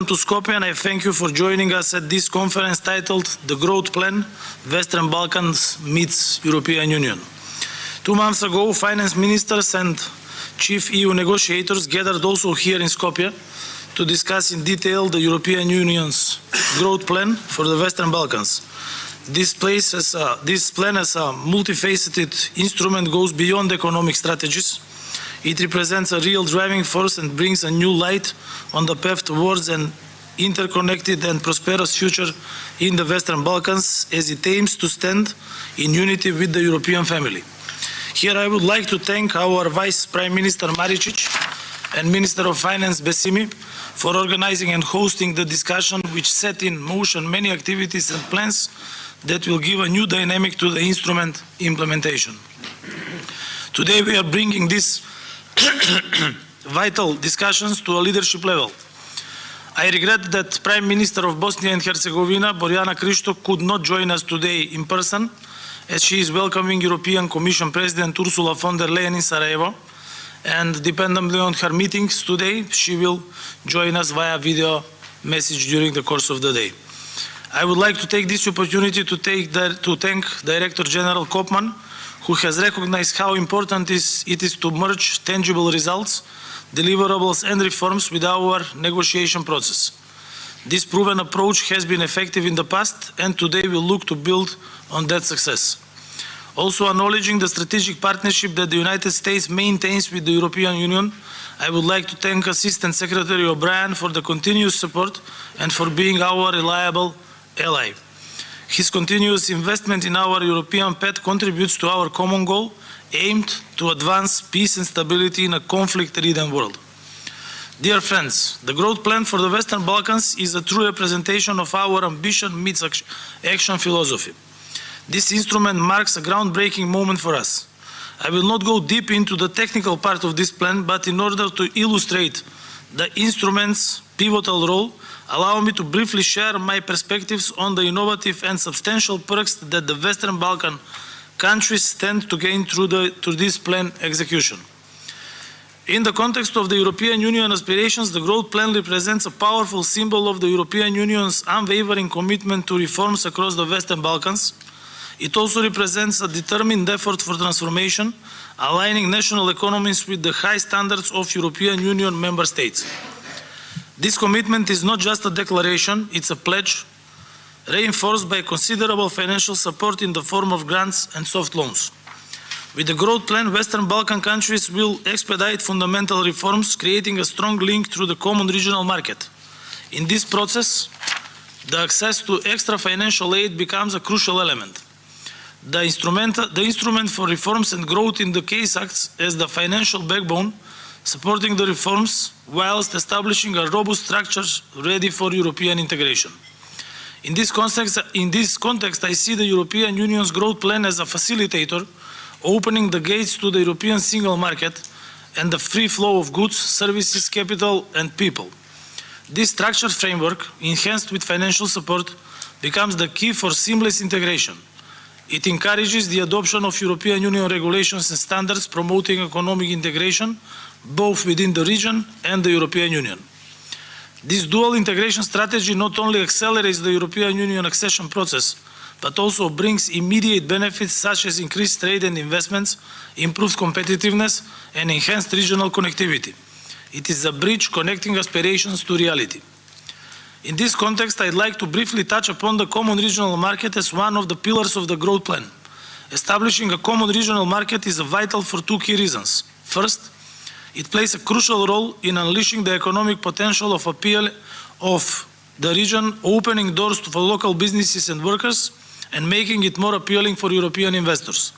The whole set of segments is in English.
to Skopje, and I thank you for joining us at this conference titled The Growth Plan, Western Balkans meets European Union. 2 months ago, finance ministers and chief EU negotiators gathered also here in Skopje to discuss in detail the European Union's growth plan for the Western Balkans. This plan as a multifaceted instrument goes beyond economic strategies. It represents a real driving force and brings a new light on the path towards an interconnected and prosperous future in the Western Balkans as it aims to stand in unity with the European family. Here I would like to thank our Vice Prime Minister Maricic and Minister of Finance Besimi for organizing and hosting the discussion, which set in motion many activities and plans that will give a new dynamic to the instrument implementation. Today we are bringing these vital discussions to a leadership level. I regret that Prime Minister of Bosnia and Herzegovina, Borjana Krišto, could not join us today in person, as she is welcoming European Commission President Ursula von der Leyen in Sarajevo, and dependently on her meetings today, she will join us via video message during the course of the day. I would like to take this opportunity to thank Director General Koopman, who has recognized how important it is to merge tangible results, deliverables and reforms with our negotiation process. This proven approach has been effective in the past, and today we look to build on that success. Also acknowledging the strategic partnership that the United States maintains with the European Union, I would like to thank Assistant Secretary O'Brien for the continuous support and for being our reliable ally. His continuous investment in our European path contributes to our common goal, aimed to advance peace and stability in a conflict-ridden world. Dear friends, the growth plan for the Western Balkans is a true representation of our ambition meets action philosophy. This instrument marks a groundbreaking moment for us. I will not go deep into the technical part of this plan, but in order to illustrate the instrument's pivotal role, allow me to briefly share my perspectives on the innovative and substantial perks that the Western Balkan countries stand to gain through this plan execution. In the context of the European Union aspirations, the growth plan represents a powerful symbol of the European Union's unwavering commitment to reforms across the Western Balkans. It also represents a determined effort for transformation, aligning national economies with the high standards of European Union member states. This commitment is not just a declaration, it's a pledge, reinforced by considerable financial support in the form of grants and soft loans. With the growth plan, Western Balkan countries will expedite fundamental reforms, creating a strong link through the common regional market. In this process, the access to extra financial aid becomes a crucial element. The instrument for reforms and growth in the case acts as the financial backbone, supporting the reforms whilst establishing a robust structure ready for European integration. In this context, I see the European Union's growth plan as a facilitator, opening the gates to the European single market and the free flow of goods, services, capital and people. This structured framework, enhanced with financial support, becomes the key for seamless integration. It encourages the adoption of European Union regulations and standards promoting economic integration, both within the region and the European Union. This dual integration strategy not only accelerates the European Union accession process, but also brings immediate benefits such as increased trade and investments, improved competitiveness, and enhanced regional connectivity. It is a bridge connecting aspirations to reality. In this context, I'd like to briefly touch upon the common regional market as one of the pillars of the growth plan. Establishing a common regional market is vital for 2 key reasons. First, it plays a crucial role in unleashing the economic potential of the region, opening doors for local businesses and workers, and making it more appealing for European investors.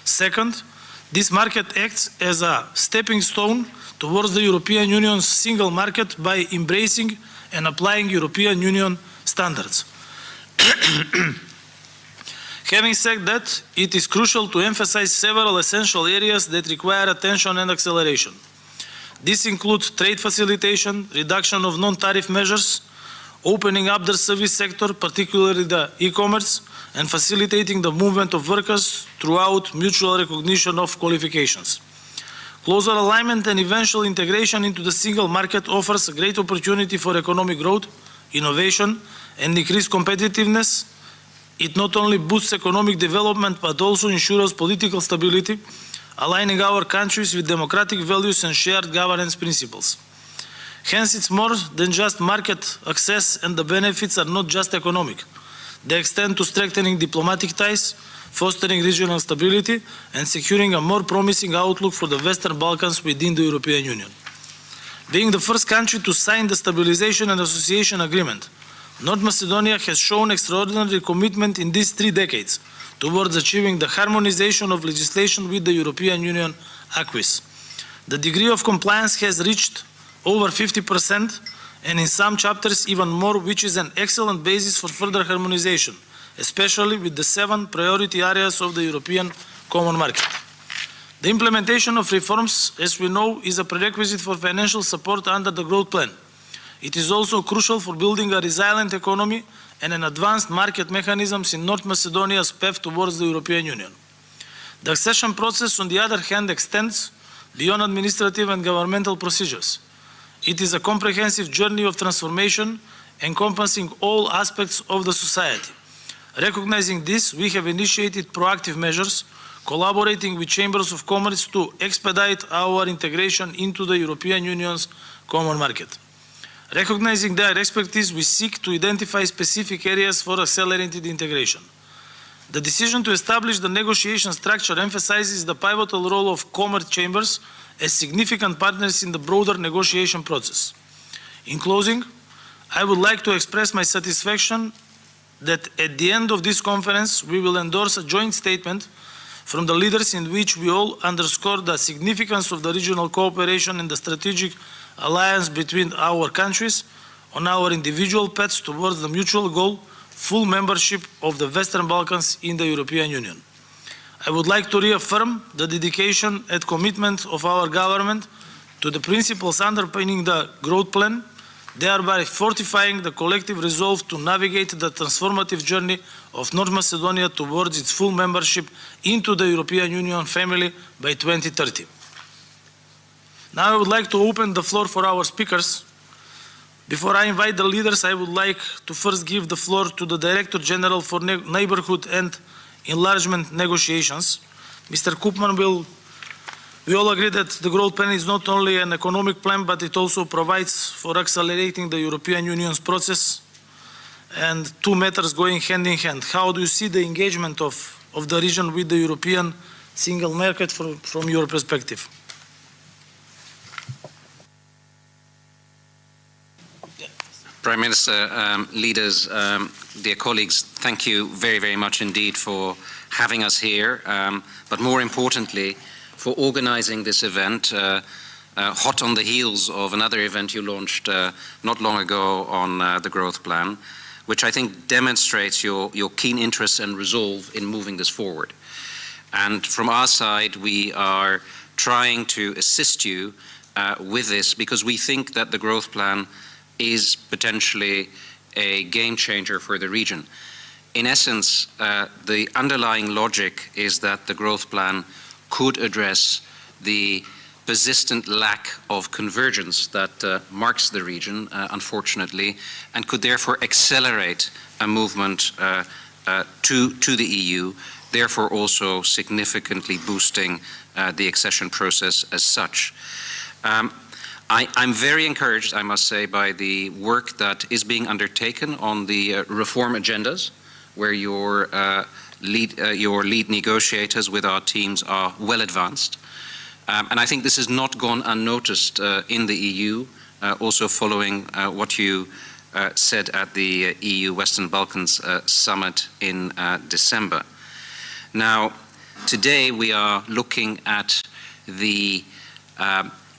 Second, this market acts as a stepping stone towards the European Union's single market by embracing and applying European Union standards. Having said that, it is crucial to emphasize several essential areas that require attention and acceleration. These include trade facilitation, reduction of non-tariff measures, opening up the service sector, particularly the e-commerce, and facilitating the movement of workers throughout mutual recognition of qualifications. Closer alignment and eventual integration into the single market offers a great opportunity for economic growth, innovation, and increased competitiveness. It not only boosts economic development but also ensures political stability, aligning our countries with democratic values and shared governance principles. Hence, it's more than just market access, and the benefits are not just economic. They extend to strengthening diplomatic ties, fostering regional stability, and securing a more promising outlook for the Western Balkans within the European Union. Being the first country to sign the Stabilization and Association Agreement, North Macedonia has shown extraordinary commitment in these 3 decades towards achieving the harmonization of legislation with the European Union acquis. The degree of compliance has reached over 50%, and in some chapters even more, which is an excellent basis for further harmonization, especially with the 7 priority areas of the European Common Market. The implementation of reforms, as we know, is a prerequisite for financial support under the growth plan. It is also crucial for building a resilient economy and an advanced market mechanisms in North Macedonia's path towards the European Union. The accession process, on the other hand, extends beyond administrative and governmental procedures. It is a comprehensive journey of transformation encompassing all aspects of the society. Recognizing this, we have initiated proactive measures, collaborating with chambers of commerce to expedite our integration into the European Union's common market. Recognizing their expertise, we seek to identify specific areas for accelerated integration. The decision to establish the negotiation structure emphasizes the pivotal role of commerce chambers as significant partners in the broader negotiation process. In closing, I would like to express my satisfaction that at the end of this conference, we will endorse a joint statement from the leaders in which we all underscore the significance of the regional cooperation and the strategic alliance between our countries on our individual paths towards the mutual goal, full membership of the Western Balkans in the European Union. I would like to reaffirm the dedication and commitment of our government to the principles underpinning the growth plan, thereby fortifying the collective resolve to navigate the transformative journey of North Macedonia towards its full membership into the European Union family by 2030. Now I would like to open the floor for our speakers. Before I invite the leaders, I would like to first give the floor to the Director General for Neighborhood and Enlargement Negotiations. Mr. Koopman we all agree that the growth plan is not only an economic plan, but it also provides for accelerating the European Union's process, and 2 matters going hand in hand. How do you see the engagement of the region with the European single market from your perspective? Prime Minister, leaders, dear colleagues, thank you very, very much indeed for having us here, but more importantly, for organizing this event, hot on the heels of another event you launched not long ago on the growth plan, which I think demonstrates your keen interest and resolve in moving this forward. And from our side, we are trying to assist you with this because we think that the growth plan is potentially a game changer for the region. In essence, the underlying logic is that the growth plan could address the persistent lack of convergence that marks the region, unfortunately, and could therefore accelerate a movement to the EU, therefore also significantly boosting the accession process as such. I'm very encouraged, I must say, by the work that is being undertaken on the reform agendas, where your lead negotiators with our teams are well advanced. And I think this has not gone unnoticed in the EU, also following what you said at the EU Western Balkans Summit in December. Now, today we are looking at the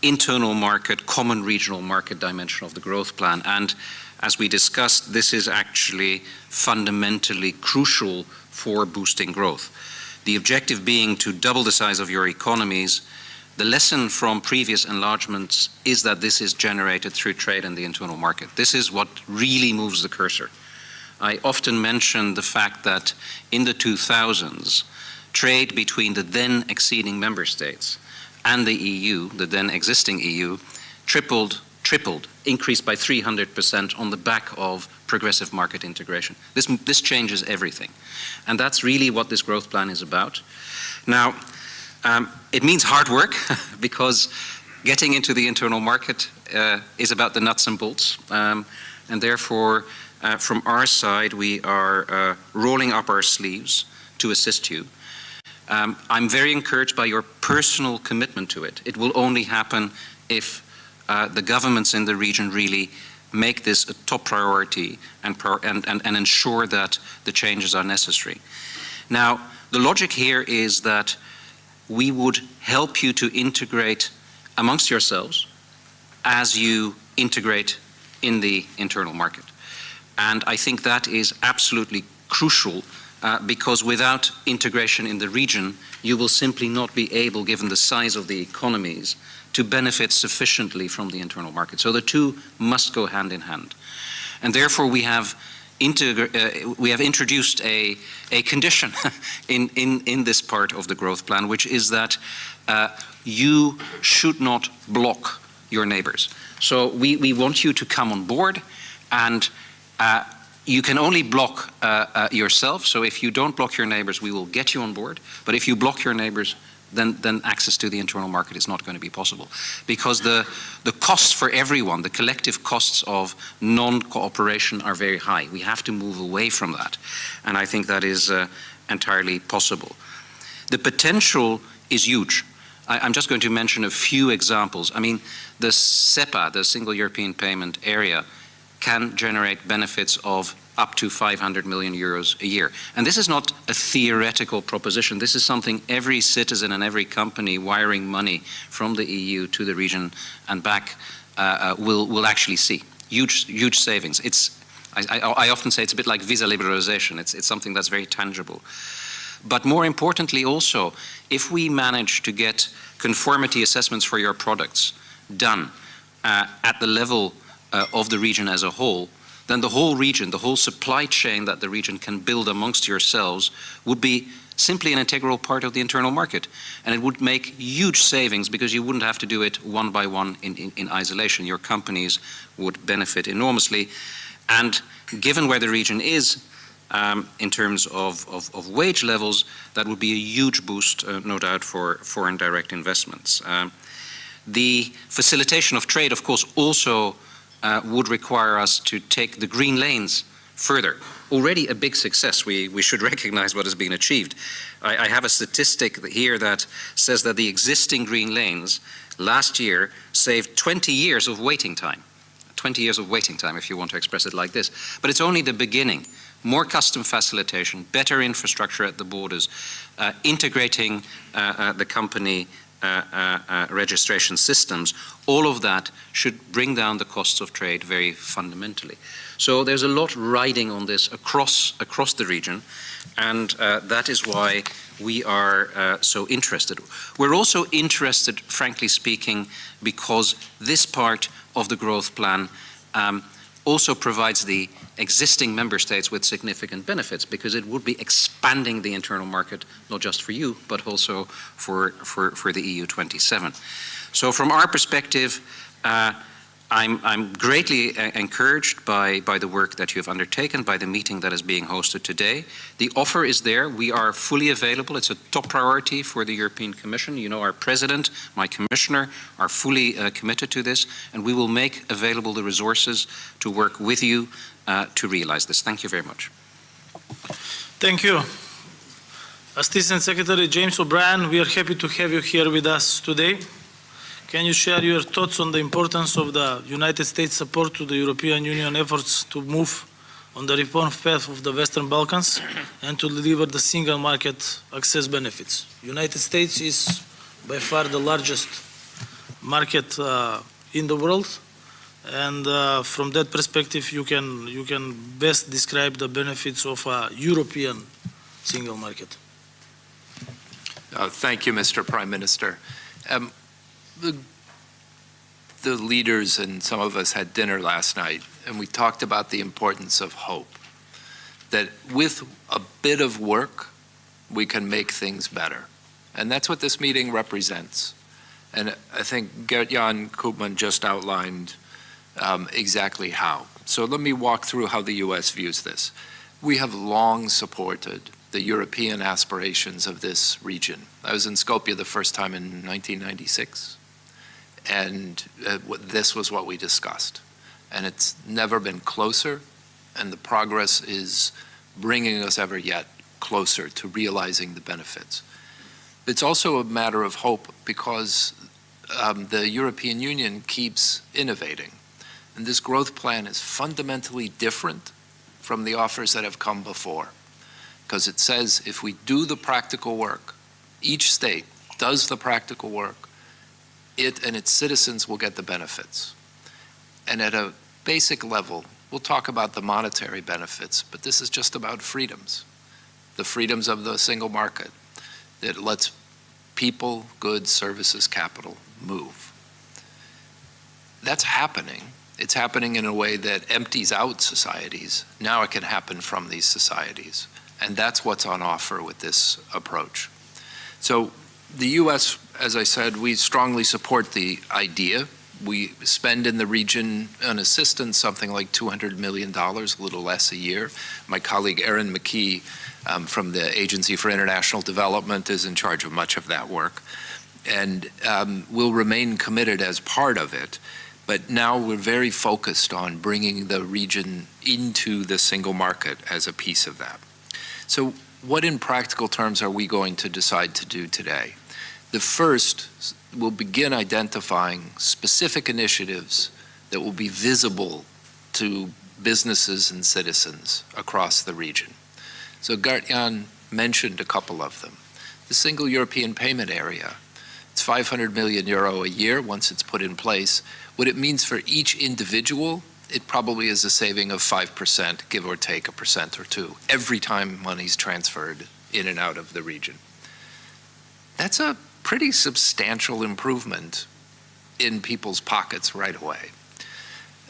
internal market, common regional market dimension of the growth plan. And as we discussed, this is actually fundamentally crucial for boosting growth. The objective being to double the size of your economies. The lesson from previous enlargements is that this is generated through trade and the internal market. This is what really moves the cursor. I often mention the fact that in the 2000s, trade between the then acceding member states and the EU, the then existing EU, tripled, increased by 300% on the back of progressive market integration. This changes everything. And that's really what this growth plan is about. Now, it means hard work because getting into the internal market is about the nuts and bolts. And therefore, from our side, we are rolling up our sleeves to assist you. I'm very encouraged by your personal commitment to it. It will only happen if the governments in the region really make this a top priority and ensure that the changes are necessary. Now, the logic here is that we would help you to integrate amongst yourselves as you integrate in the internal market. And I think that is absolutely crucial because without integration in the region, you will simply not be able, given the size of the economies, to benefit sufficiently from the internal market. So the two must go hand in hand. And therefore we have introduced a condition in this part of the growth plan, which is that you should not block your neighbors. So we want you to come on board, and you can only block yourself. So if you don't block your neighbors, we will get you on board. But if you block your neighbors, then access to the internal market is not going to be possible. Because the costs for everyone, the collective costs of non-cooperation are very high. We have to move away from that. And I think that is entirely possible. The potential is huge. I'm just going to mention a few examples. I mean, the SEPA, the Single European Payment Area, can generate benefits of up to 500 million euros a year. And this is not a theoretical proposition. This is something every citizen and every company wiring money from the EU to the region and back will actually see. Huge savings. I often say it's a bit like visa liberalization. It's something that's very tangible. But more importantly also, if we manage to get conformity assessments for your products done at the level of the region as a whole, then the whole region, the whole supply chain that the region can build amongst yourselves would be simply an integral part of the internal market. And it would make huge savings because you wouldn't have to do it one by one in isolation. Your companies would benefit enormously. And given where the region is in terms of wage levels, that would be a huge boost, no doubt, for foreign direct investments. The facilitation of trade, of course, also would require us to take the green lanes further. Already a big success. We should recognize what has been achieved. I have a statistic here that says that the existing green lanes last year saved 20 years of waiting time. 20 years of waiting time, if you want to express it like this. But it's only the beginning. More custom facilitation, better infrastructure at the borders, integrating the company registration systems, all of that should bring down the costs of trade very fundamentally. So there's a lot riding on this across the region, and that is why we are so interested. We're also interested, frankly speaking, because this part of the growth plan also provides the existing member states with significant benefits, because it would be expanding the internal market, not just for you, but also for the EU 27. So from our perspective, I'm greatly encouraged by the work that you have undertaken, by the meeting that is being hosted today. The offer is there. We are fully available. It's a top priority for the European Commission. You know, our President, my Commissioner, are fully committed to this, and we will make available the resources to work with you to realize this. Thank you very much. Thank you. Assistant Secretary James O'Brien, we are happy to have you here with us today. Can you share your thoughts on the importance of the United States support to the European Union efforts to move on the reform path of the Western Balkans and to deliver the single market access benefits? United States is by far the largest market in the world, and from that perspective you can best describe the benefits of a European single market. Thank you, Mr. Prime Minister. The leaders and some of us had dinner last night, and we talked about the importance of hope, that with a bit of work, we can make things better. And that's what this meeting represents. And I think Gert-Jan Koopman just outlined exactly how. So let me walk through how the U.S. views this. We have long supported the European aspirations of this region. I was in Skopje the first time in 1996, and this was what we discussed. And it's never been closer, and the progress is bringing us ever yet closer to realizing the benefits. It's also a matter of hope because the European Union keeps innovating. And this growth plan is fundamentally different from the offers that have come before. Because it says if we do the practical work, each state does the practical work, it and its citizens will get the benefits. And at a basic level, we'll talk about the monetary benefits, but this is just about freedoms. The freedoms of the single market that lets people, goods, services, capital move. That's happening. It's happening in a way that empties out societies. Now it can happen from these societies. And that's what's on offer with this approach. So the U.S., as I said, we strongly support the idea. We spend in the region on assistance something like $200 million, a little less a year. My colleague Erin McKee from the Agency for International Development is in charge of much of that work. And will remain committed as part of it. But now we're very focused on bringing the region into the single market as a piece of that. So what in practical terms are we going to decide to do today? The first, we'll begin identifying specific initiatives that will be visible to businesses and citizens across the region. So Gert-Jan mentioned a couple of them. The single European payment area, it's 500 million euro a year once it's put in place. What it means for each individual, it probably is a saving of 5%, give or take 1% or 2%, every time money's transferred in and out of the region. That's a pretty substantial improvement in people's pockets right away.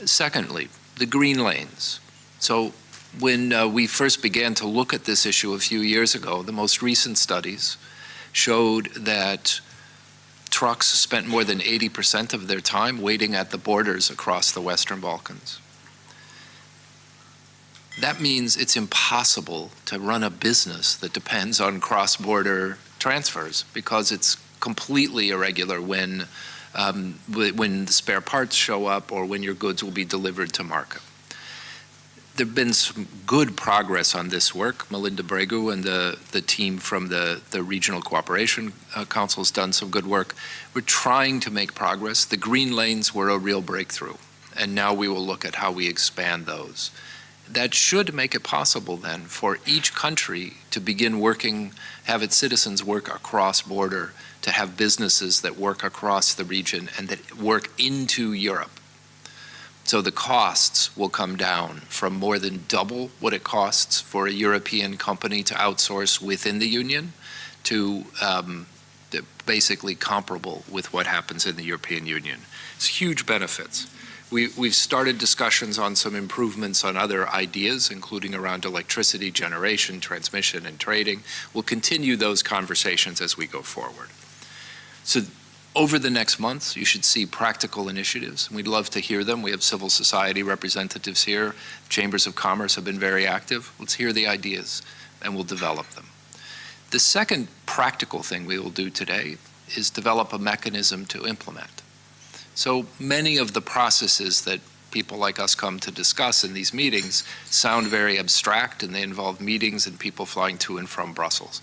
Secondly, the green lanes. So when we first began to look at this issue a few years ago, the most recent studies showed that trucks spent more than 80% of their time waiting at the borders across the Western Balkans. That means it's impossible to run a business that depends on cross-border transfers because it's completely irregular when the spare parts show up or when your goods will be delivered to market. There have been some good progress on this work. Melinda Bregu and the team from the Regional Cooperation Council has done some good work. We're trying to make progress. The green lanes were a real breakthrough, and now we will look at how we expand those. That should make it possible then for each country to begin working, have its citizens work across border, to have businesses that work across the region and that work into Europe. So the costs will come down from more than double what it costs for a European company to outsource within the Union to basically comparable with what happens in the European Union. It's huge benefits. We've started discussions on some improvements on other ideas, including around electricity generation, transmission, and trading. We'll continue those conversations as we go forward. So over the next months, you should see practical initiatives. We'd love to hear them. We have civil society representatives here. Chambers of Commerce have been very active. Let's hear the ideas, and we'll develop them. The second practical thing we will do today is develop a mechanism to implement. So many of the processes that people like us come to discuss in these meetings sound very abstract, and they involve meetings and people flying to and from Brussels.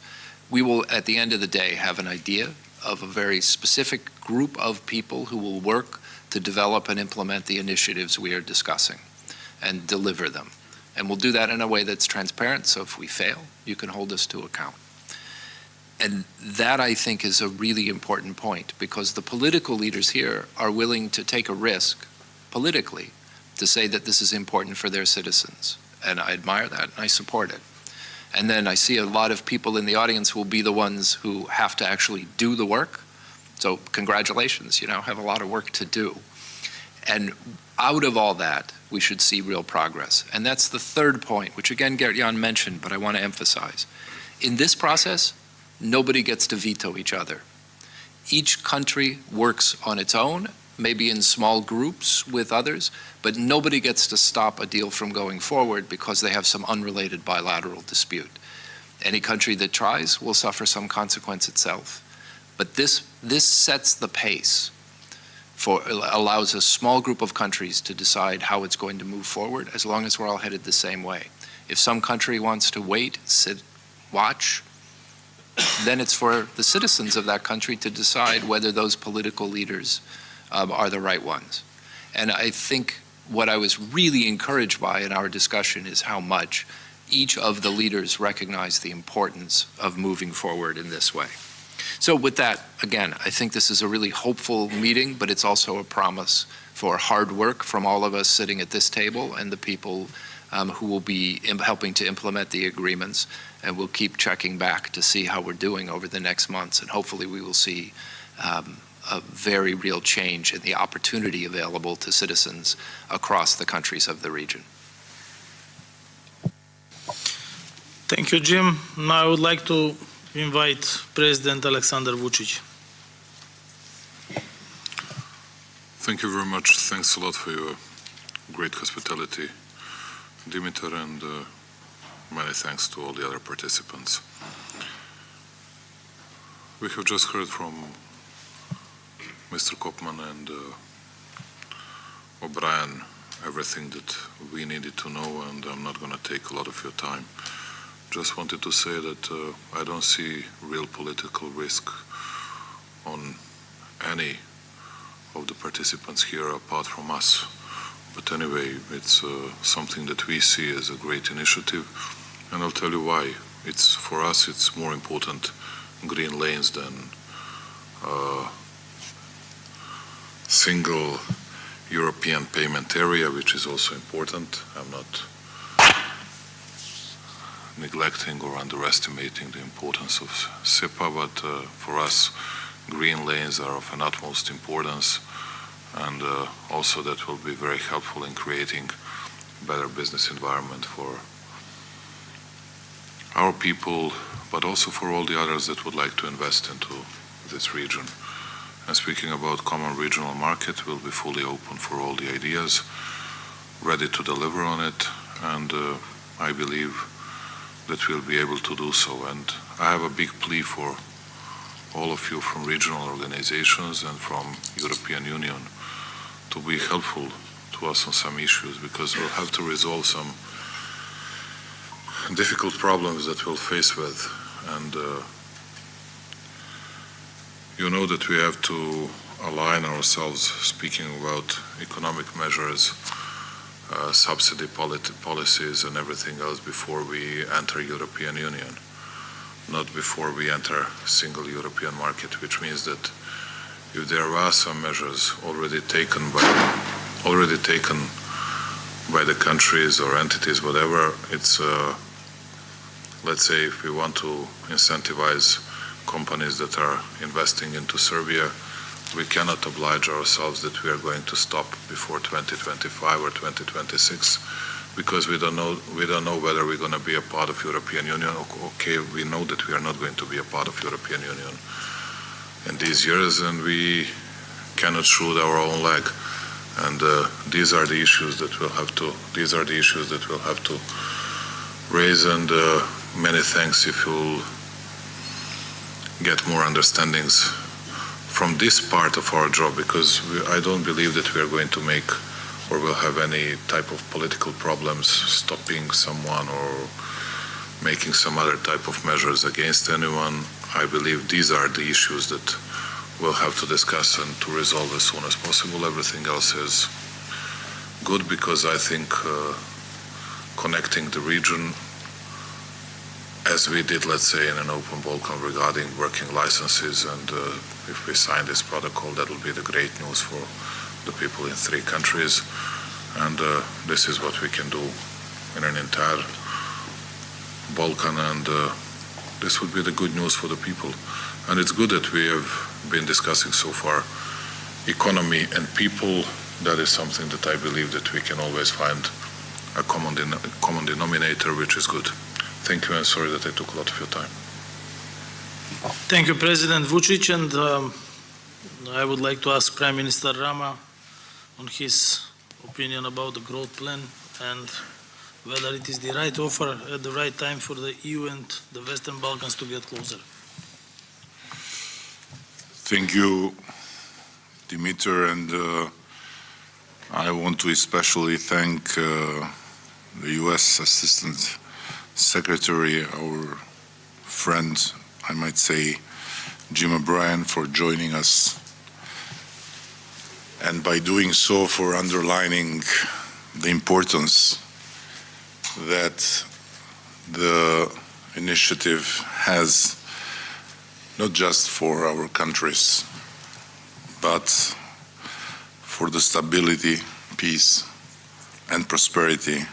We will, at the end of the day, have an idea of a very specific group of people who will work to develop and implement the initiatives we are discussing and deliver them. And we'll do that in a way that's transparent, so if we fail, you can hold us to account. And that, I think, is a really important point, because the political leaders here are willing to take a risk politically to say that this is important for their citizens. And I admire that, and I support it. And then I see a lot of people in the audience who will be the ones who have to actually do the work. So congratulations, you know, have a lot of work to do. And out of all that, we should see real progress. And that's the third point, which again, Gert-Jan mentioned, but I want to emphasize. In this process, nobody gets to veto each other. Each country works on its own, maybe in small groups with others, but nobody gets to stop a deal from going forward because they have some unrelated bilateral dispute. Any country that tries will suffer some consequence itself. But this sets the pace allows a small group of countries to decide how it's going to move forward, as long as we're all headed the same way. If some country wants to wait, sit, watch, then it's for the citizens of that country to decide whether those political leaders are the right ones. And I think what I was really encouraged by in our discussion is how much each of the leaders recognize the importance of moving forward in this way. So with that, again, I think this is a really hopeful meeting, but it's also a promise for hard work from all of us sitting at this table and the people who will be helping to implement the agreements, and we'll keep checking back to see how we're doing over the next months, and hopefully we will see a very real change in the opportunity available to citizens across the countries of the region. Thank you, Jim. Now I would like to invite President Aleksandar Vučić. Thank you very much. Thanks a lot for your great hospitality, Dimitar, and many thanks to all the other participants. We have just heard from Mr. Kopman and O'Brien everything that we needed to know, and I'm not going to take a lot of your time. Just wanted to say that I don't see real political risk on any of the participants here apart from us. But anyway, it's something that we see as a great initiative, and I'll tell you why. For us, it's more important green lanes than single European payment area, which is also important. I'm not neglecting or underestimating the importance of SEPA, but for us, green lanes are of an utmost importance, and also that will be very helpful in creating a better business environment for our people, but also for all the others that would like to invest into this region. And speaking about common regional market, we'll be fully open for all the ideas, ready to deliver on it, and I believe that we'll be able to do so. And I have a big plea for all of you from regional organizations and from European Union to be helpful to us on some issues, because we'll have to resolve some difficult problems that we'll face with. And you know that we have to align ourselves, speaking about economic measures, subsidy policies and everything else before we enter European Union, not before we enter single European market, which means that if there are some measures already taken by the countries or entities, whatever, it's let's say if we want to incentivize companies that are investing into Serbia, we cannot oblige ourselves that we are going to stop before 2025 or 2026, because we don't know whether we're going to be a part of European Union. Okay, we know that we are not going to be a part of European Union in these years, and we cannot shoot our own leg. And these are the issues that we'll have to raise. And many thanks if you'll get more understandings from this part of our job, because I don't believe that we are going to make or will have any type of political problems stopping someone or making some other type of measures against anyone. I believe these are the issues that we'll have to discuss and to resolve as soon as possible. Everything else is good, because I think connecting the region, as we did, let's say, in an open Balkan regarding working licenses, and if we sign this protocol, that will be the great news for the people in 3 countries. And this is what we can do in an entire Balkan, and this would be the good news for the people. And it's good that we have been discussing so far economy and people. That is something that I believe that we can always find a common denominator, which is good. Thank you, and sorry that I took a lot of your time. Thank you, President Vučić, and I would like to ask Prime Minister Rama on his opinion about the growth plan and whether it is the right offer at the right time for the EU and the Western Balkans to get closer. Thank you, Dimitar, and I want to especially thank the U.S. Assistant Secretary, our friend, I might say, Jim O'Brien, for joining us, and by doing so for underlining the importance that the initiative has, not just for our countries, but for the stability, peace, and prosperity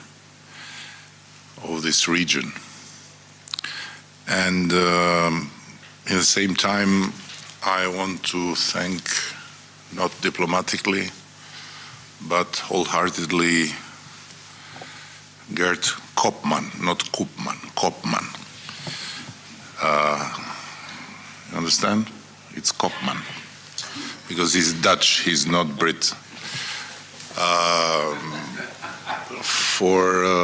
of this region. And in the same time, I want to thank, not diplomatically, but wholeheartedly, Gert Koopman, not Koopman, Koopman. Understand? It's Koopman, because he's Dutch, he's not Brit. For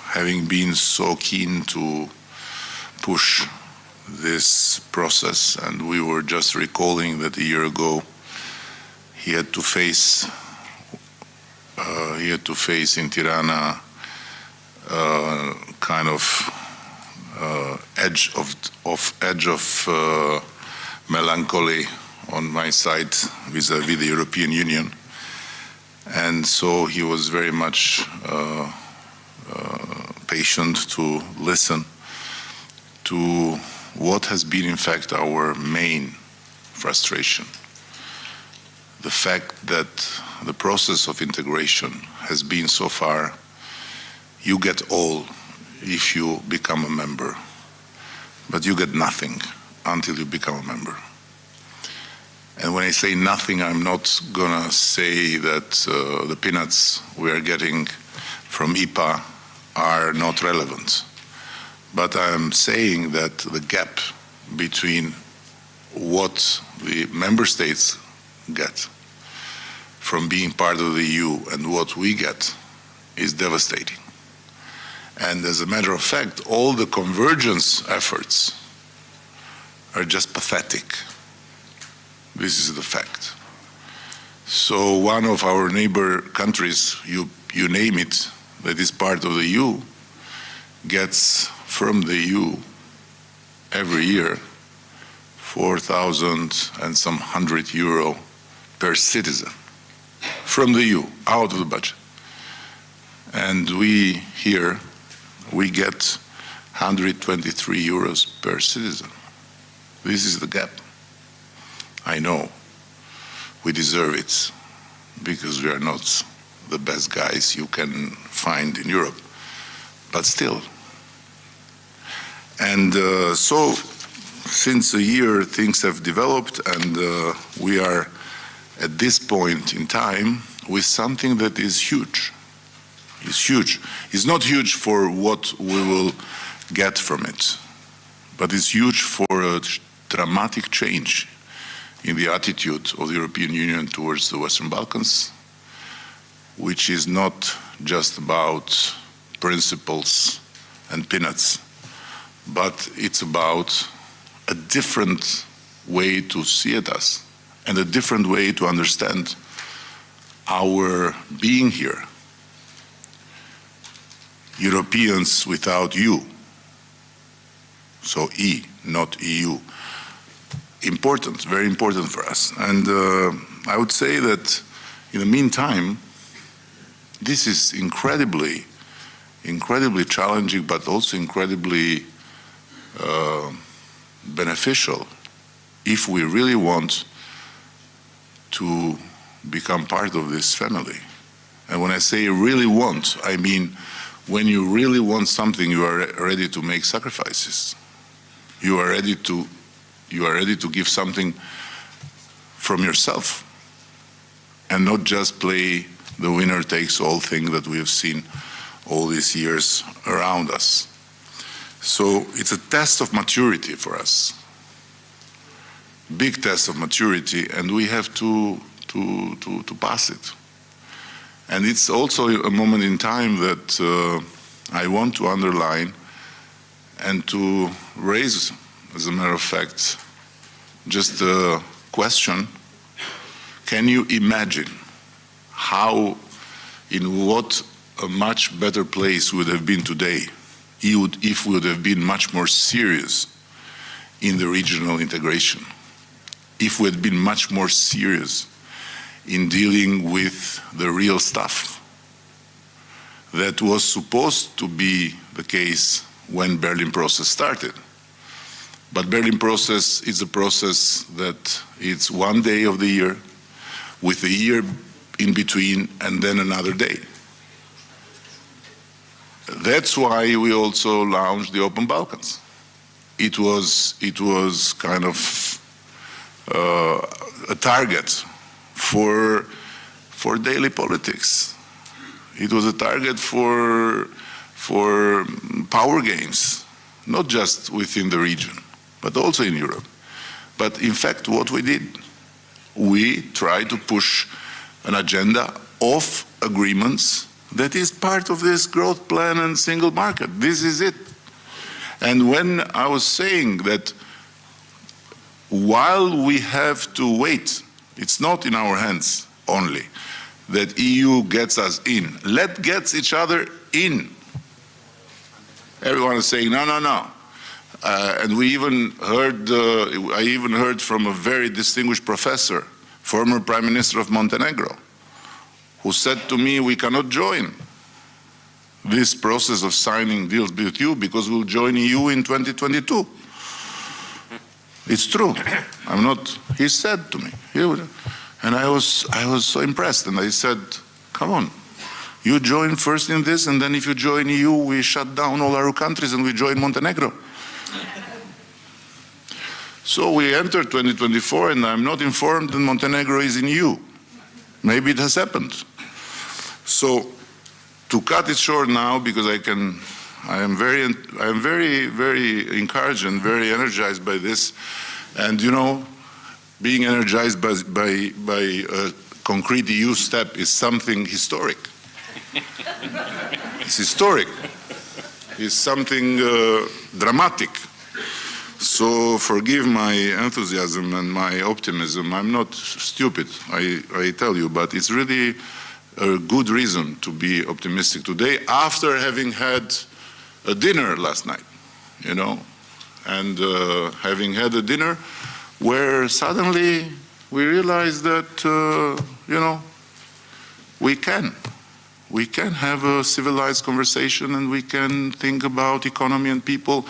having been so keen to push this process, and we were just recalling that a year ago he had to face in Tirana kind of edge of melancholy on my side vis-à-vis the European Union, and so he was very much patient to listen to what has been in fact our main frustration. The fact that the process of integration has been so far, you get all if you become a member, but you get nothing until you become a member. And when I say nothing, I'm not gonna say that the peanuts we are getting from IPA are not relevant. But I'm saying that the gap between what the member states get from being part of the EU and what we get is devastating. And as a matter of fact, all the convergence efforts are just pathetic. This is the fact. So one of our neighbor countries, you name it, that is part of the EU, gets from the EU every year 4,000 and some €100 per citizen from the EU, out of the budget. And we here, we get €123 per citizen. This is the gap. I know we deserve it because we are not the best guys you can find in Europe, but still. And so since a year things have developed, and we are at this point in time with something that is huge. It's huge. It's not huge for what we will get from it, but it's huge for a dramatic change in the attitude of the European Union towards the Western Balkans, which is not just about principles and peanuts, but it's about a different way to see it as, and a different way to understand our being here. Europeans without you, so E, not EU. Important, very important for us. And I would say that in the meantime, this is incredibly challenging, but also incredibly beneficial if we really want to become part of this family. And when I say really want, I mean when you really want something, you are ready to make sacrifices. You are ready to give something from yourself and not just play the winner takes all thing that we have seen all these years around us. So it's a test of maturity for us. big test of maturity, and we have to pass it. And it's also a moment in time that I want to underline and to raise, as a matter of fact, just a question. Can you imagine how, in what a much better place we would have been today if we would have been much more serious in the regional integration, if we had been much more serious in dealing with the real stuff that was supposed to be the case when Berlin process started. But Berlin process is a process that it's one day of the year with a year in between and then another day. That's why we also launched the Open Balkans. It was kind of a target for daily politics. It was a target for power games, not just within the region, but also in Europe. But in fact, what we did, we tried to push an agenda of agreements that is part of this growth plan and single market. This is it. And when I was saying that while we have to wait, it's not in our hands only, that EU gets us in. Let's get each other in. Everyone is saying, no, no, no. And we even heard, I even heard from a very distinguished professor, former Prime Minister of Montenegro, who said to me, we cannot join this process of signing deals with you because we'll join EU in 2022. It's true. I'm not, he said to me. And I was so impressed, and I said, come on, you join first in this, and then if you join EU, we shut down all our countries and we join Montenegro. So we entered 2024, and I'm not informed that Montenegro is in EU. Maybe it has happened. So to cut it short now, because I am very, very encouraged and very energized by this, and you know, being energized by a concrete EU step is something historic. It's historic. It's something dramatic. So forgive my enthusiasm and my optimism. I'm not stupid, I tell you, but it's really a good reason to be optimistic today after having had a dinner last night, you know, and having had a dinner where suddenly we realized that, you know, we can have a civilized conversation and we can think about economy and people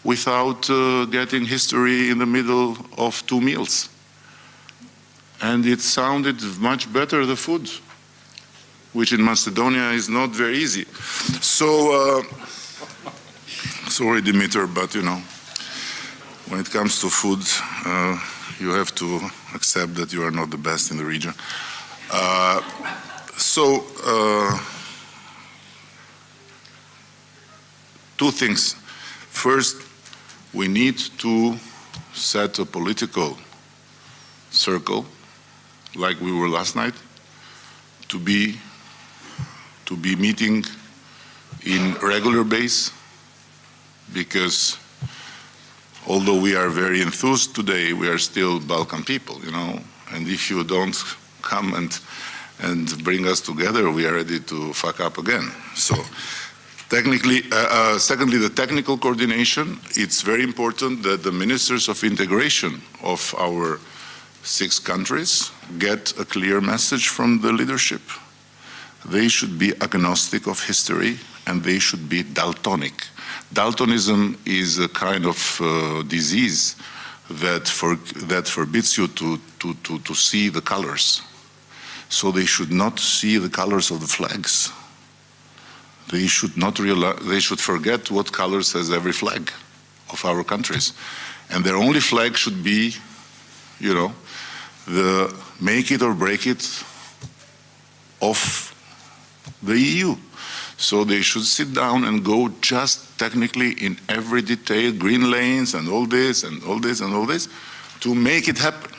without getting history in the middle of two meals. And it sounded much better, the food, which in Macedonia is not very easy. So, sorry, Dimitar, but you know, when it comes to food, you have to accept that you are not the best in the region. Two things. First, we need to set a political circle, like we were last night, to be meeting in regular base, because although we are very enthused today, we are still Balkan people, you know, and if you don't come and bring us together, we are ready to fuck up again. So technically, secondly, the technical coordination, it's very important that the ministers of integration of our 6 countries get a clear message from the leadership. They should be agnostic of history and they should be Daltonic. Daltonism is a kind of disease that forbids you to see the colors. So they should not see the colors of the flags. They should not realize, they should forget what colors has every flag of our countries. And their only flag should be, you know, the make it or break it of the EU. So they should sit down and go just technically in every detail, green lanes and all this and all this and all this, to make it happen.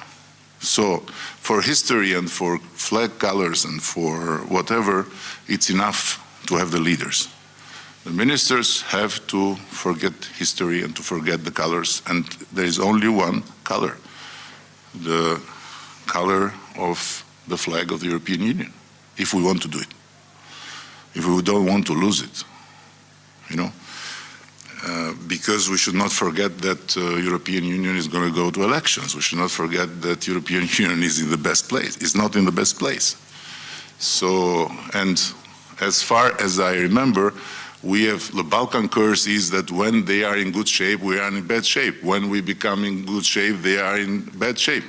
So for history and for flag colors and for whatever, it's enough to have the leaders. The ministers have to forget history and to forget the colors, and there is only one color, the color of the flag of the European Union, if we want to do it, if we don't want to lose it, you know. Because we should not forget that European Union is going to go to elections. We should not forget that European Union is in the best place. It's not in the best place. So, and as far as I remember, we have, the Balkan curse is that when they are in good shape, we are in bad shape. When we become in good shape, they are in bad shape.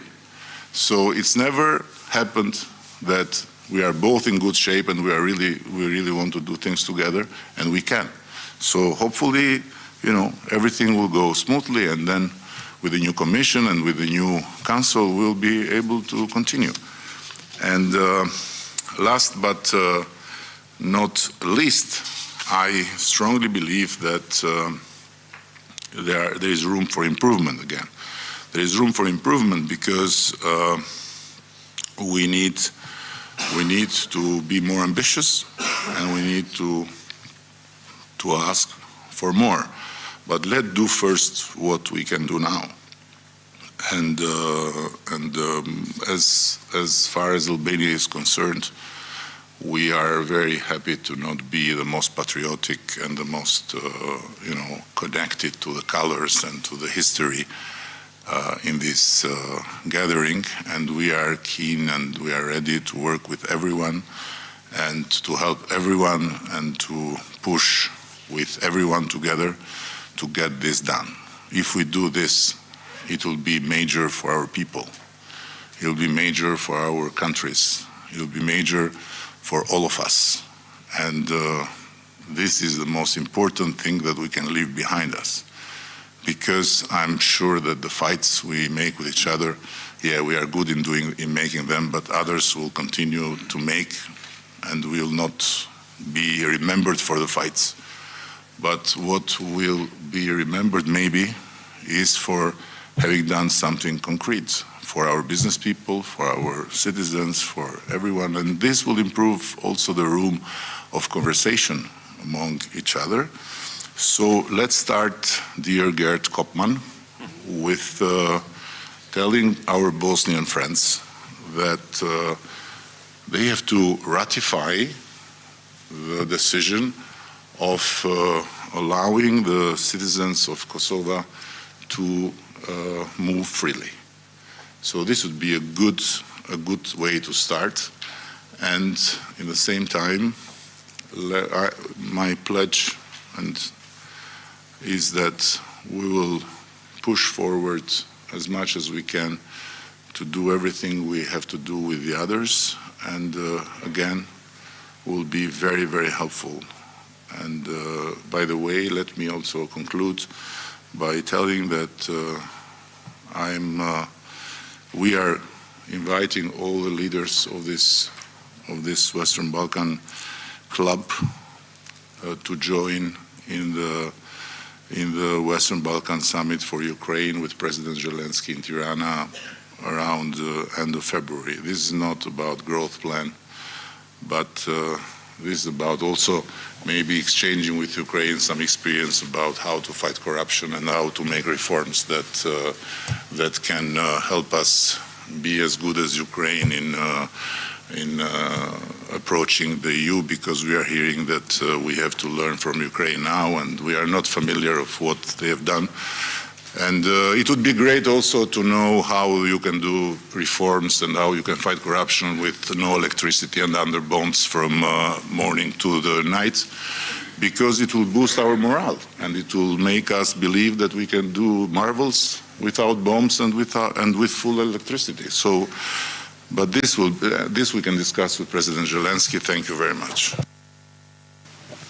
So it's never happened that we are both in good shape and we really want to do things together, and we can. So hopefully, you know, everything will go smoothly, and then with the new commission and with the new council, we'll be able to continue. And last but not least, I strongly believe that there is room for improvement again. There is room for improvement because we need to be more ambitious, and we need to ask for more. But let's do first what we can do now. And as far as Albania is concerned, we are very happy to not be the most patriotic and the most, you know, connected to the colors and to the history in this gathering. And we are keen and we are ready to work with everyone and to help everyone and to push with everyone together to get this done. If we do this, it will be major for our people. It will be major for our countries. It will be major for all of us. And this is the most important thing that we can leave behind us. Because I'm sure that the fights we make with each other, yeah, we are good in making them, but others will continue to make, and will not be remembered for the fights. But what will be remembered maybe is for having done something concrete for our business people, for our citizens, for everyone. And this will improve also the room of conversation among each other. So let's start, dear Gert Kopman, with telling our Bosnian friends that they have to ratify the decision of allowing the citizens of Kosovo to move freely. So this would be a good way to start. And in the same time, my pledge is that we will push forward as much as we can to do everything we have to do with the others, and again, will be very, very helpful. And by the way, let me also conclude by telling that we are inviting all the leaders of this Western Balkan club to join in the Western Balkan Summit for Ukraine with President Zelensky in Tirana around the end of February. This is not about growth plan, but this is about also maybe exchanging with Ukraine some experience about how to fight corruption and how to make reforms that can help us be as good as Ukraine in approaching the EU, because we are hearing that we have to learn from Ukraine now, and we are not familiar of what they have done. And it would be great also to know how you can do reforms and how you can fight corruption with no electricity and under bombs from morning to the night, because it will boost our morale and it will make us believe that we can do marvels without bombs and with full electricity. So, but this we can discuss with President Zelensky. Thank you very much.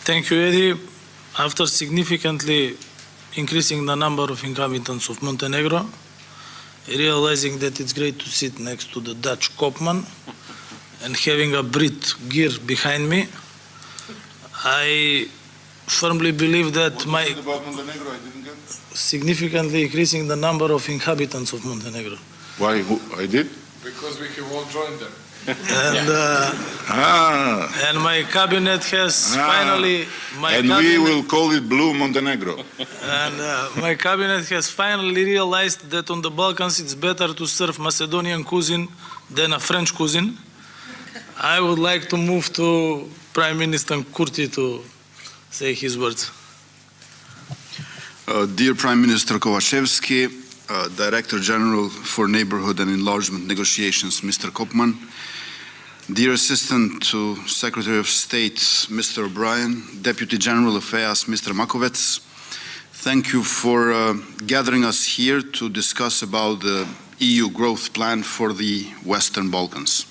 Thank you, Eddie. After significantly increasing the number of inhabitants of Montenegro, realizing that it's great to sit next to the Dutch Kopman and having a Brit gear behind me, I firmly believe that What is it about Montenegro? I didn't get. significantly increasing the number of inhabitants of Montenegro. Why? I did? Because we have all joined them. And, Ah. and my cabinet has finally, And we will call it Blue Montenegro. and my cabinet has finally realized that on the Balkans it's better to serve Macedonian cuisine than a French cuisine. I would like to move to Prime Minister Kurti to say his words. Dear Prime Minister Kovacevski, Director General for Neighborhood and Enlargement Negotiations, Mr. Kopman, dear Assistant to Secretary of State, Mr. O'Brien, Deputy General of EAS, Mr. Makovets, thank you for gathering us here to discuss about the EU growth plan for the Western Balkans.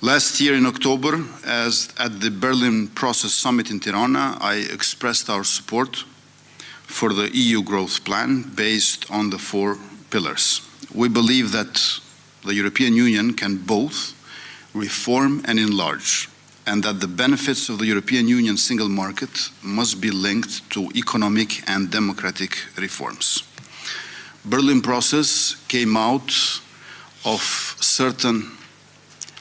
Last year in October, as at the Berlin Process Summit in Tirana, I expressed our support for the EU growth plan based on the 4 pillars. We believe that the European Union can both reform and enlarge, and that the benefits of the European Union single market must be linked to economic and democratic reforms. Berlin process came out of certain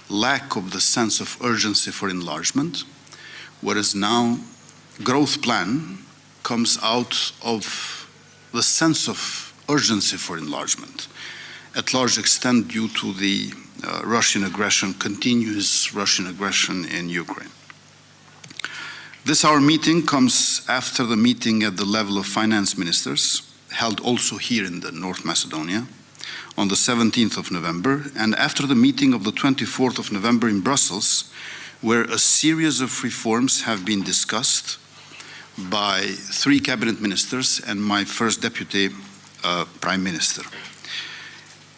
lack of the sense of urgency for enlargement, whereas now growth plan comes out of the sense of urgency for enlargement, at large extent due to the Russian aggression, continuous Russian aggression in Ukraine. This our meeting comes after the meeting at the level of finance ministers, held also here in the North Macedonia, on the 17th of November, and after the meeting of the 24th of November in Brussels, where a series of reforms have been discussed by 3 cabinet ministers and my first deputy prime minister.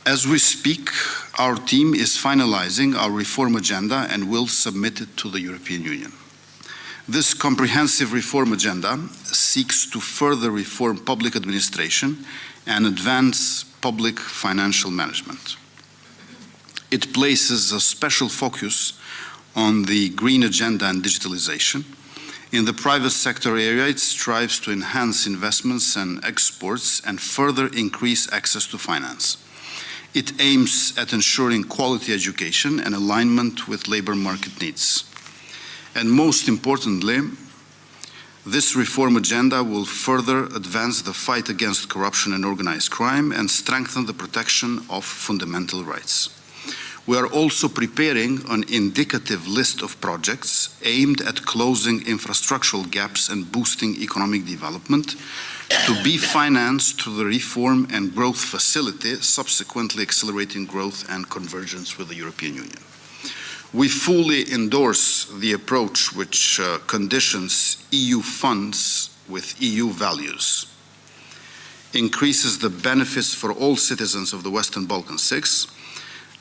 As we speak, our team is finalizing our reform agenda and will submit it to the European Union. This comprehensive reform agenda seeks to further reform public administration and advance public financial management. It places a special focus on the green agenda and digitalization. In the private sector area, it strives to enhance investments and exports and further increase access to finance. It aims at ensuring quality education and alignment with labor market needs. And most importantly, this reform agenda will further advance the fight against corruption and organized crime and strengthen the protection of fundamental rights. We are also preparing an indicative list of projects aimed at closing infrastructural gaps and boosting economic development to be financed through the Reform and Growth Facility, subsequently accelerating growth and convergence with the European Union. We fully endorse the approach which conditions EU funds with EU values, increases the benefits for all citizens of the Western Balkan 6,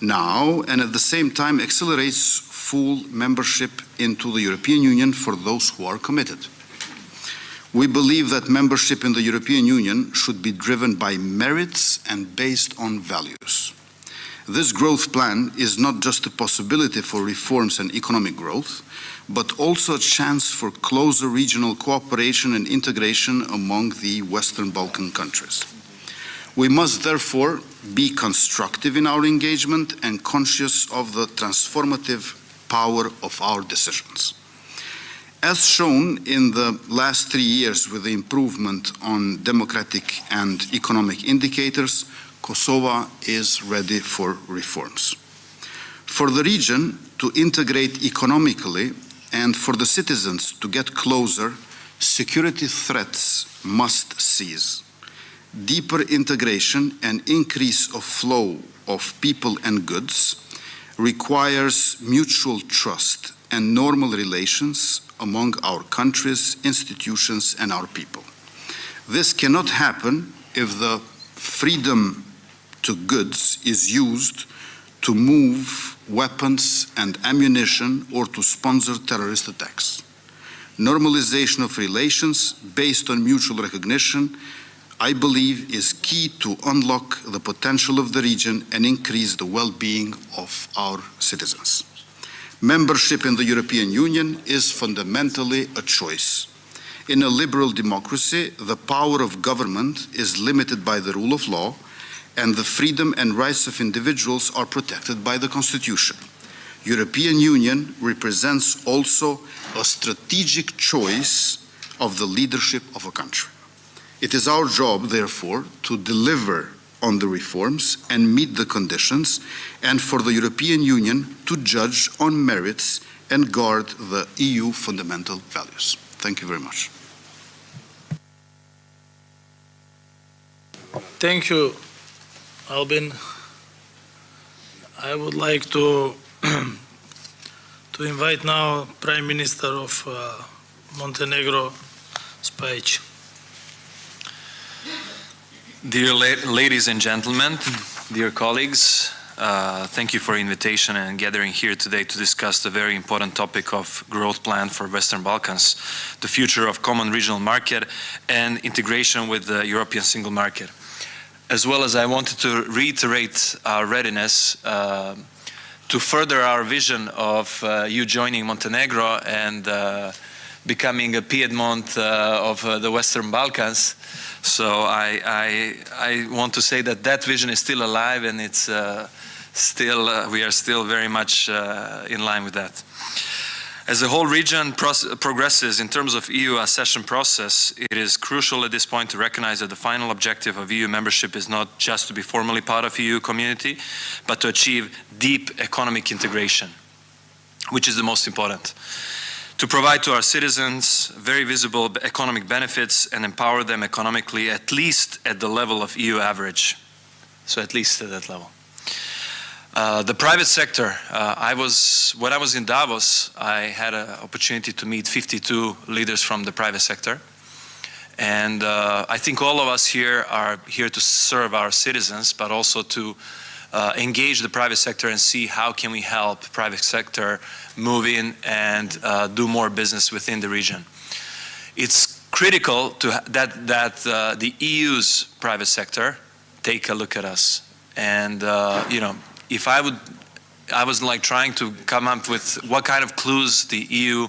now, and at the same time accelerates full membership into the European Union for those who are committed. We believe that membership in the European Union should be driven by merits and based on values. This growth plan is not just a possibility for reforms and economic growth, but also a chance for closer regional cooperation and integration among the Western Balkan countries. We must therefore be constructive in our engagement and conscious of the transformative power of our decisions. As shown in the last 3 years with the improvement on democratic and economic indicators, Kosovo is ready for reforms. For the region to integrate economically and for the citizens to get closer, security threats must cease. Deeper integration and increase of flow of people and goods requires mutual trust and normal relations among our countries, institutions, and our people. This cannot happen if the freedom to goods is used to move weapons and ammunition or to sponsor terrorist attacks. Normalization of relations based on mutual recognition, I believe, is key to unlock the potential of the region and increase the well-being of our citizens. Membership in the European Union is fundamentally a choice. In a liberal democracy, the power of government is limited by the rule of law, and the freedom and rights of individuals are protected by the Constitution. European Union represents also a strategic choice of the leadership of a country. It is our job, therefore, to deliver on the reforms and meet the conditions, and for the European Union to judge on merits and guard the EU fundamental values. Thank you very much. Thank you, Albin. I would like to invite now Prime Minister of Montenegro, Spajic. Dear ladies and gentlemen, dear colleagues, thank you for the invitation and gathering here today to discuss the very important topic of growth plan for Western Balkans, the future of common regional market and integration with the European single market. As well as I wanted to reiterate our readiness to further our vision of you joining Montenegro and becoming a Piedmont of the Western Balkans. So I want to say that that vision is still alive, and it's we are still very much in line with that. As the whole region progresses in terms of EU accession process, it is crucial at this point to recognize that the final objective of EU membership is not just to be formally part of EU community, but to achieve deep economic integration, which is the most important. To provide to our citizens very visible economic benefits and empower them economically, at least at the level of EU average. So at least at that level. The private sector, when I was in Davos, I had an opportunity to meet 52 leaders from the private sector. And I think all of us here are here to serve our citizens, but also to engage the private sector and see how can we help private sector move in and do more business within the region. It's critical that the EU's private sector take a look at us. And you know, if I was like trying to come up with what kind of clues the EU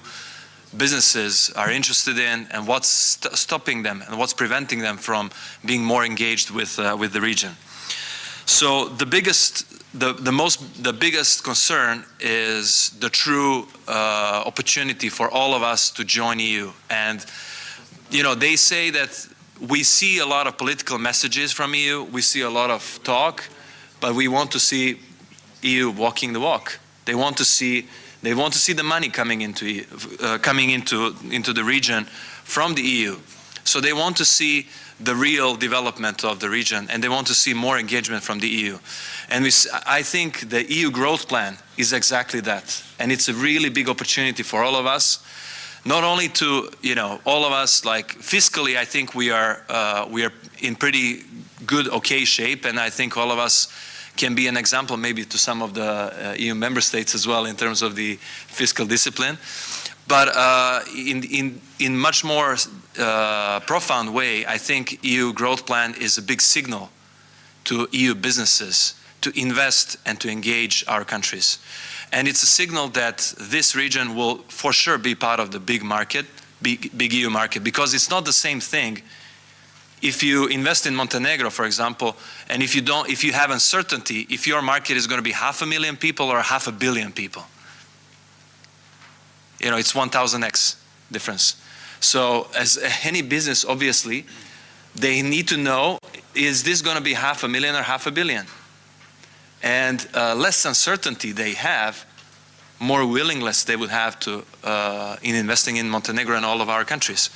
businesses are interested in and what's stopping them and what's preventing them from being more engaged with the region. So the biggest concern is the true opportunity for all of us to join EU. And you know, they say that we see a lot of political messages from EU, we see a lot of talk, but we want to see EU walking the walk. They want to see the money coming into the region from the EU. So they want to see the real development of the region, and they want to see more engagement from the EU. And I think the EU growth plan is exactly that. And it's a really big opportunity for all of us. Not only to, you know, all of us, like fiscally, I think we are in pretty good, okay shape, and I think all of us can be an example maybe to some of the EU member states as well in terms of the fiscal discipline. But in much more profound way, I think EU growth plan is a big signal to EU businesses to invest and to engage our countries. And it's a signal that this region will for sure be part of the big market, big EU market, because it's not the same thing if you invest in Montenegro, for example, and if you have uncertainty if your market is going to be 500,000 people or 500 million people. You know, it's 1000x difference. So as any business, obviously, they need to know, is this going to be 500,000 or 500 million? And less uncertainty they have, more willingness they would have to in investing in Montenegro and all of our countries.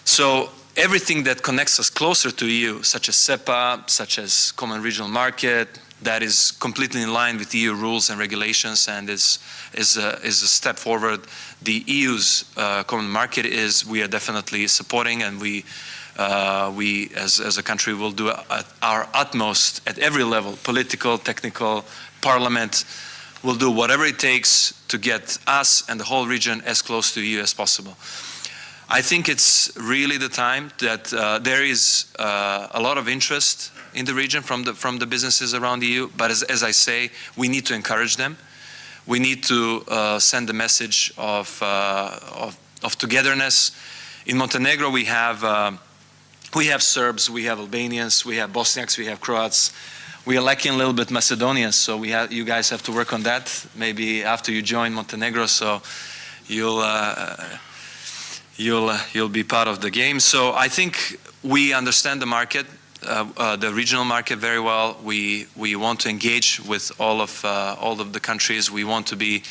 So everything that connects us closer to EU, such as SEPA, such as common regional market, that is completely in line with EU rules and regulations and is a step forward. The EU's common market we are definitely supporting, and we as a country will do our utmost at every level, political, technical, parliament, will do whatever it takes to get us and the whole region as close to EU as possible. I think it's really the time that there is a lot of interest in the region from the businesses around the EU, but as I say, we need to encourage them. We need to send the message of togetherness In Montenegro, we have Serbs, we have Albanians, we have Bosniaks, we have Croats. We are lacking a little bit Macedonians, so you guys have to work on that. Maybe after you join Montenegro, so you'll be part of the game. So I think we understand the market, the regional market very well. We want to engage with all of the countries. We want to be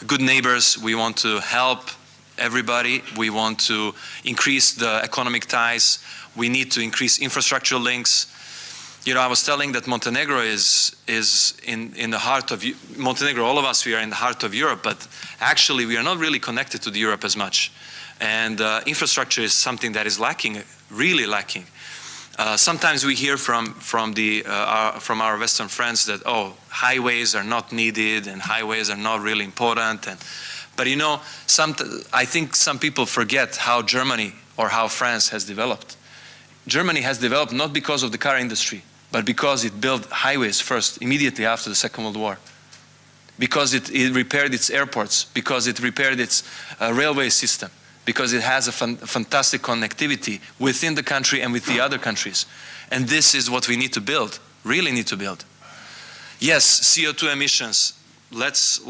good neighbors. We want to help everybody. We want to increase the economic ties. We need to increase infrastructure links. You know, I was telling that Montenegro is in the heart of Montenegro. All of us, we are in the heart of Europe, but actually we are not really connected to Europe as much. And infrastructure is something that is lacking, really lacking. Sometimes we hear from our Western friends that, oh, highways are not needed and highways are not really important. But you know, I think some people forget how Germany or how France has developed. Germany has developed not because of the car industry, but because it built highways first, immediately after the Second World War. Because it repaired its airports, because it repaired its railway system, because it has a fantastic connectivity within the country and with the other countries. And this is what we need to build, really need to build. Yes, CO2 emissions. Let's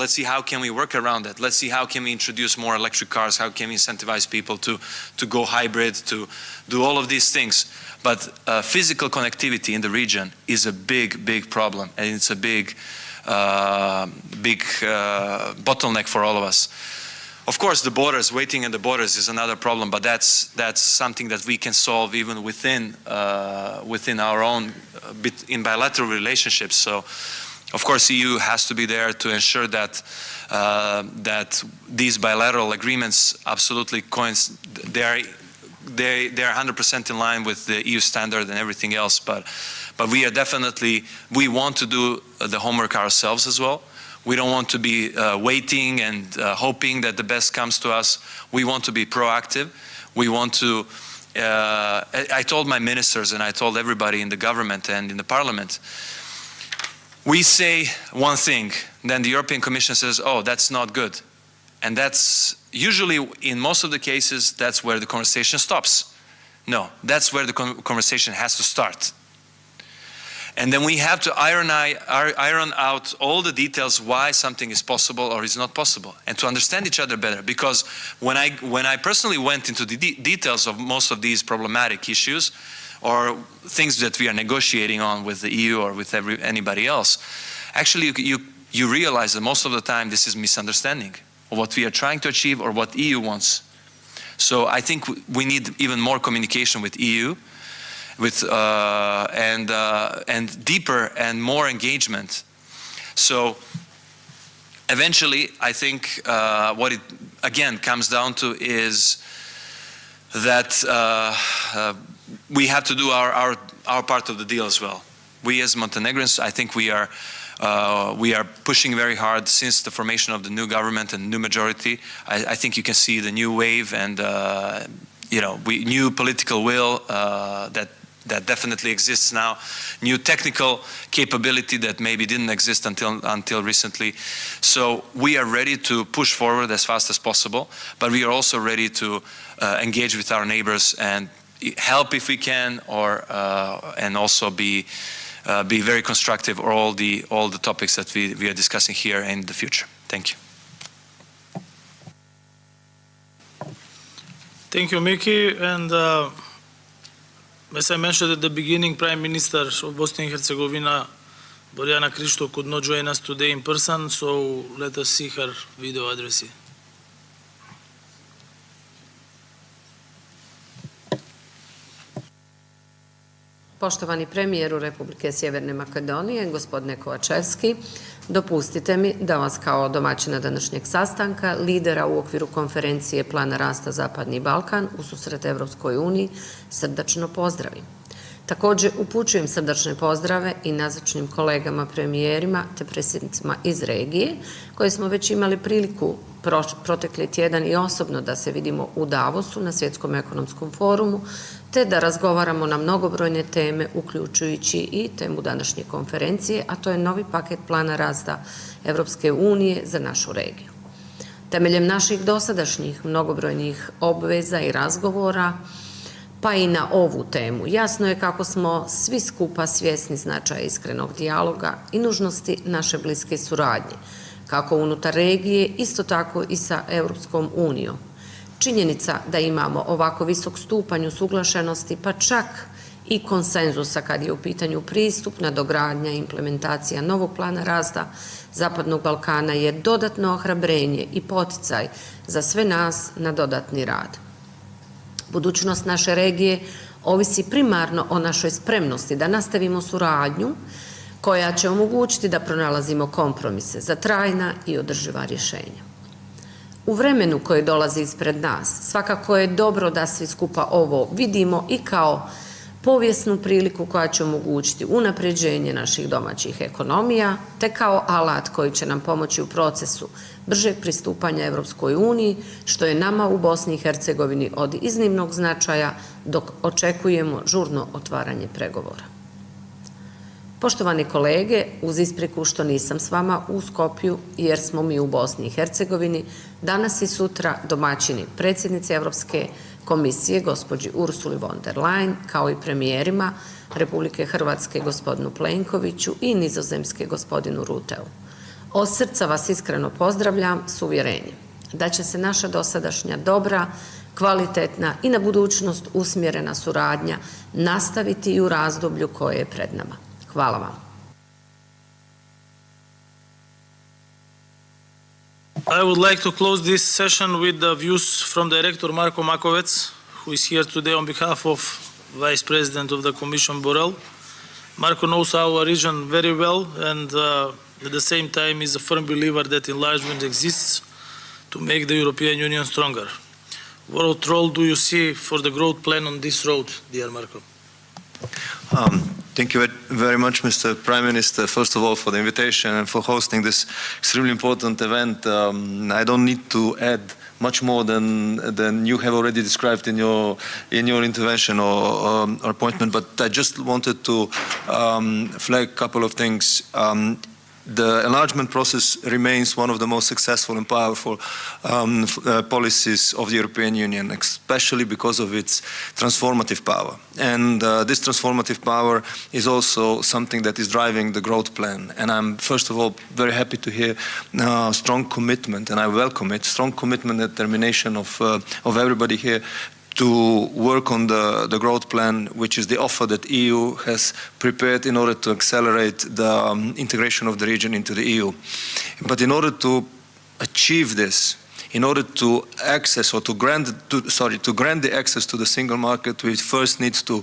see how can we work around that. Let's see how can we introduce more electric cars, how can we incentivize people to go hybrid, to do all of these things. But physical connectivity in the region is a big problem, and it's a big bottleneck for all of us. Of course, the borders, waiting at the borders is another problem, but that's something that we can solve even within our own in bilateral relationships. So, of course, EU has to be there to ensure that that these bilateral agreements absolutely they're 100% in line with the EU standard and everything else. But we want to do the homework ourselves as well. We don't want to be waiting and hoping that the best comes to us. We want to be proactive. We want to. I told my ministers and I told everybody in the government and in the parliament. We say one thing, then the European Commission says, oh, that's not good. And that's usually, in most of the cases, that's where the conversation stops. No, that's where the conversation has to start. And then we have to iron out all the details why something is possible or is not possible, and to understand each other better. Because when I personally went into the details of most of these problematic issues, or things that we are negotiating on with the EU or with anybody else, actually you realize that most of the time this is misunderstanding of what we are trying to achieve or what EU wants. So I think we need even more communication with EU, and deeper and more engagement. So eventually, I think what it again comes down to is that we have to do our part of the deal as well. We as Montenegrins, I think we are pushing very hard since the formation of the new government and new majority. I think you can see the new wave and new political will that definitely exists now, new technical capability that maybe didn't exist until recently. So we are ready to push forward as fast as possible, but we are also ready to engage with our neighbors and help if we can, or and also be very constructive on all the topics that we are discussing here in the future. Thank you. Thank you, Miki. And as I mentioned at the beginning, Prime Minister of Bosnia and Herzegovina, Borjana Krišto, could not join us today in person, so let us see her video address. Poštovani premijeru Republike Sjeverne Makedonije, gospodine Kovačevski, dopustite mi da vas kao domaćina današnjeg sastanka, lidera u okviru konferencije Plana rasta Zapadni Balkan ususret Evropskoj uniji, srdačno pozdravim. Također upućujem srdačne pozdrave i nazočnim kolegama premijerima te predsjednicima iz regije, koje smo već imali priliku protekli tjedan i osobno da se vidimo u Davosu na Svjetskom ekonomskom forumu, te da razgovaramo na mnogobrojne teme, uključujući i temu današnje konferencije, a to je novi paket plana rasta Evropske unije za našu regiju. Temeljem naših dosadašnjih mnogobrojnih obveza i razgovora, pa i na ovu temu, jasno je kako smo svi skupa svjesni značaja iskrenog dijaloga i nužnosti naše bliske suradnje, kako unutar regije, isto tako i sa Europskom unijom. Činjenica da imamo ovako visok stupanj usuglašenosti, pa čak i konsenzusa kad je u pitanju pristup, nadogradnja i implementacija novog plana rasta Zapadnog Balkana je dodatno ohrabrenje i poticaj za sve nas na dodatni rad. Budućnost naše regije ovisi primarno o našoj spremnosti da nastavimo suradnju koja će omogućiti da pronalazimo kompromise za trajna i održiva rješenja. U vremenu koje dolazi ispred nas, svakako je dobro da svi skupa ovo vidimo i kao povijesnu priliku koja će omogućiti unapređenje naših domaćih ekonomija, te kao alat koji će nam pomoći u procesu bržeg pristupanja Evropskoj uniji, što je nama u Bosni i Hercegovini od iznimnog značaja dok očekujemo žurno otvaranje pregovora. Poštovani kolege, uz ispriku što nisam s vama u Skopju, jer smo mi u Bosni i Hercegovini, danas i sutra domaćini predsjednice Evropske komisije, gospođi Ursuli von der Leyen, kao i premijerima Republike Hrvatske, gospodinu Plenkoviću i Nizozemske, gospodinu Ruteu. Od srca vas iskreno pozdravljam s uvjerenjem da će se naša dosadašnja dobra, kvalitetna i na budućnost usmjerena suradnja nastaviti i u razdoblju koje je pred nama. Hvala vam. I would like to close this session with the views from Director Marko Makovec, who is here today on behalf of Vice President of the Commission Borrell. Marko knows our region very well and at the same time is a firm believer that enlargement exists to make the European Union stronger. What role do you see for the growth plan on this road, dear Marko? Thank you very much, Mr. Prime Minister, first of all, for the invitation and for hosting this extremely important event. I don't need to add much more than you have already described in your intervention or appointment, but I just wanted to flag a couple of things. The enlargement process remains one of the most successful and powerful policies of the European Union, especially because of its transformative power. And this transformative power is also something that is driving the growth plan. And I'm, first of all, very happy to hear strong commitment, and I welcome it, strong commitment and determination of everybody here to work on the growth plan, which is the offer that EU has prepared in order to accelerate the integration of the region into the EU. But in order to achieve this, in order to access or to grant the access to the single market, we first need to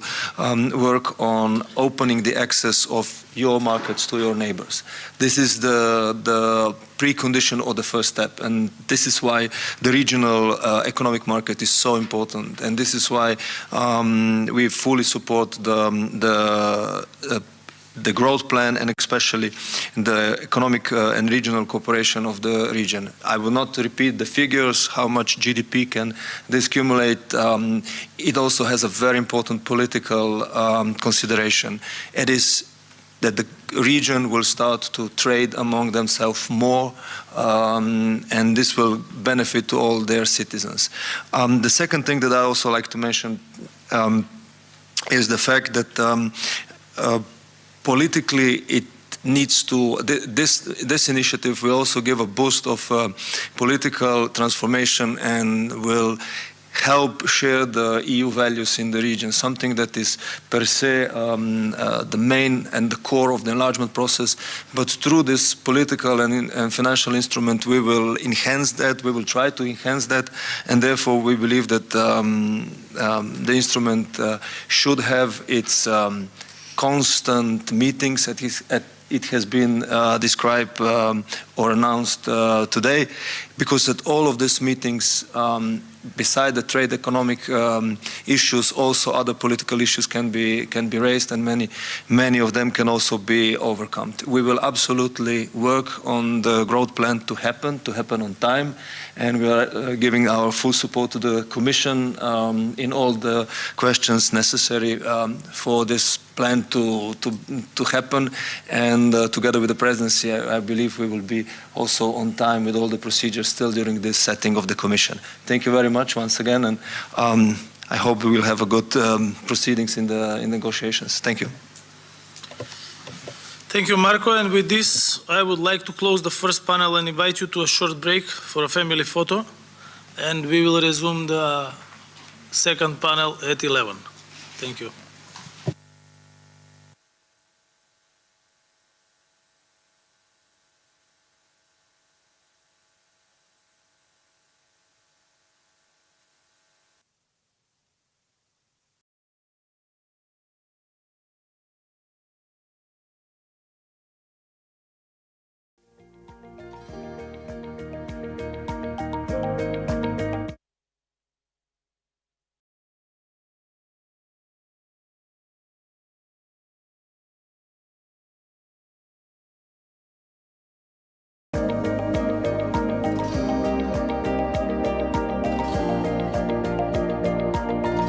work on opening the access of your markets to your neighbors. This is the precondition or the first step, and this is why the regional economic market is so important, and this is why we fully support the growth plan and especially the economic and regional cooperation of the region. I will not repeat the figures, how much GDP can this accumulate. It also has a very important political consideration. It is that the region will start to trade among themselves more, and this will benefit to all their citizens. The second thing that I also like to mention is the fact that politically, it needs to, this initiative will also give a boost of political transformation and will help share the EU values in the region, something that is per se the main and the core of the enlargement process. But through this political and financial instrument, we will enhance that, we will try to enhance that, and therefore we believe that the instrument should have its constant meetings it has been described or announced today, because at all of these meetings, beside the trade economic issues, also other political issues can be raised, and many of them can also be overcome. We will absolutely work on the growth plan to happen on time, and we are giving our full support to the Commission in all the questions necessary for this plan to happen, and together with the Presidency, I believe we will be also on time with all the procedures still during this setting of the Commission. Thank you very much once again, and I hope we will have a good proceedings in the negotiations. Thank you. Thank you, Marko. And with this, I would like to close the first panel and invite you to a short break for a family photo. And we will resume the second panel at 11. Thank you.